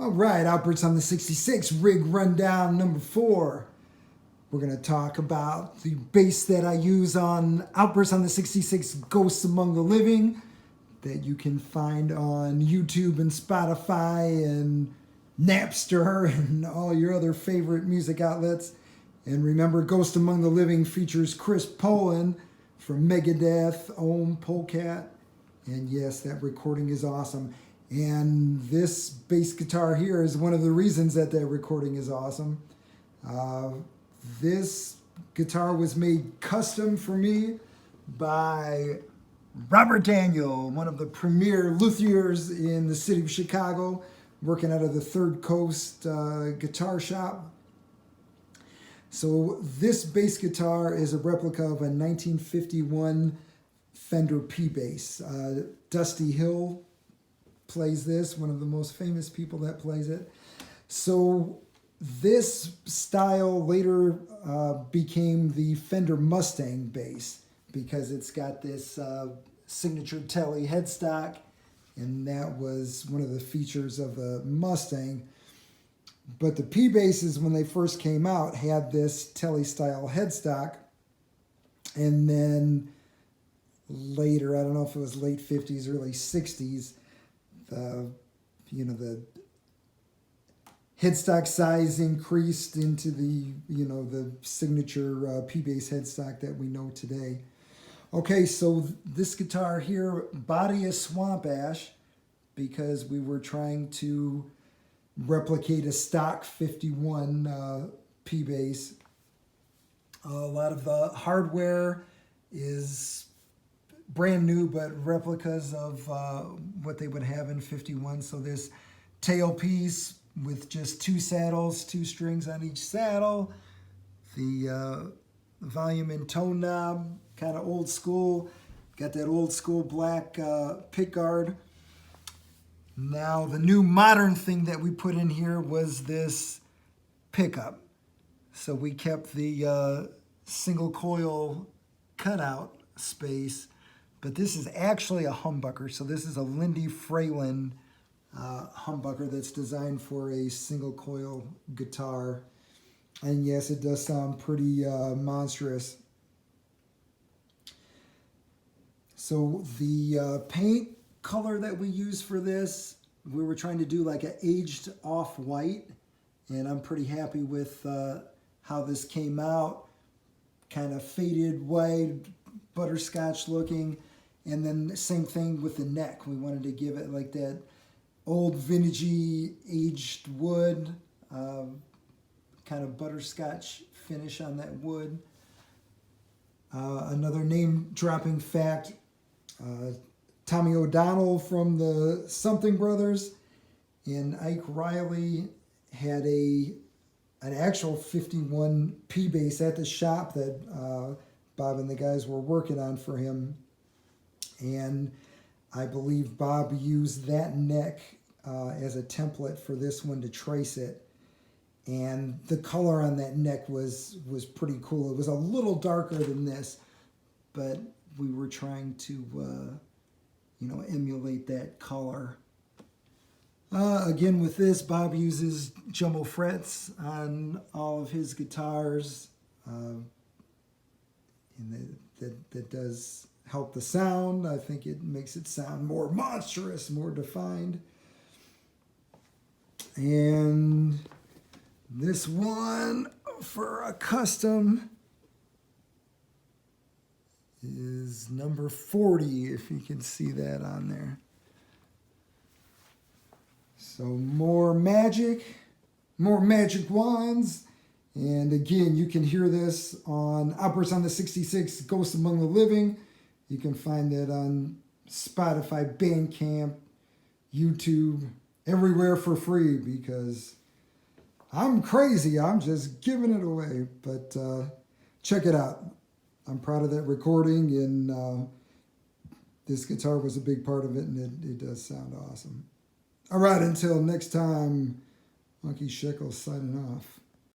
All right, Outbursts on the 66, rig rundown number 4. We're going to talk about the bass that I use on Outbursts on the 66 Ghosts Among the Living that you can find on YouTube and Spotify and Napster and all your other favorite music outlets. And remember, Ghost Among the Living features Chris Poland from Megadeth, Ohm, Polecat. And yes, that recording is awesome. And this bass guitar here is one of the reasons that recording is awesome. This guitar was made custom for me by Robert Daniel, one of the premier luthiers in the city of Chicago, working out of the Third Coast guitar shop. So this bass guitar is a replica of a 1951 Fender P bass. Dusty Hill plays this, one of the most famous people that plays it. So this style later became the Fender Mustang bass because it's got this signature telly headstock, and that was one of the features of the Mustang. But the P basses, when they first came out, had this telly style headstock, and then later, I don't know if it was late 50s, early 60s, the headstock size increased into the signature P-bass headstock that we know today. Okay, so this guitar here, body is swamp ash because we were trying to replicate a stock 51 P-bass. A lot of the hardware is brand new, but replicas of what they would have in 51. So this tailpiece with just 2 saddles, 2 strings on each saddle. The volume and tone knob, kind of old school. Got that old school black pickguard. Now the new modern thing that we put in here was this pickup. So we kept the single coil cutout space, but this is actually a humbucker. So this is a Lindy Fralin humbucker that's designed for a single coil guitar. And yes, it does sound pretty monstrous. So the paint color that we use for this, we were trying to do like an aged off-white, and I'm pretty happy with how this came out. Kind of faded white, butterscotch looking. And then the same thing with the neck. We wanted to give it like that old vintagey aged wood, kind of butterscotch finish on that wood. Another name dropping fact, Tommy O'Donnell from the Something Brothers and Ike Riley had an actual 51 P bass at the shop that Bob and the guys were working on for him. And I believe Bob used that neck as a template for this one to trace it. And the color on that neck was pretty cool. It was a little darker than this, but we were trying to, emulate that color. Again, with this, Bob uses jumbo frets on all of his guitars. And that does help the sound. I think it makes it sound more monstrous, more defined. And this one for a custom is number 40, if you can see that on there. So more magic wands. And again, you can hear this on Outbursts on the 66 Ghosts Among the Living. You can find that on Spotify, Bandcamp, YouTube, everywhere for free because I'm crazy. I'm just giving it away. But check it out. I'm proud of that recording, and this guitar was a big part of it, and it does sound awesome. All right, until next time, Monkey Shekels signing off.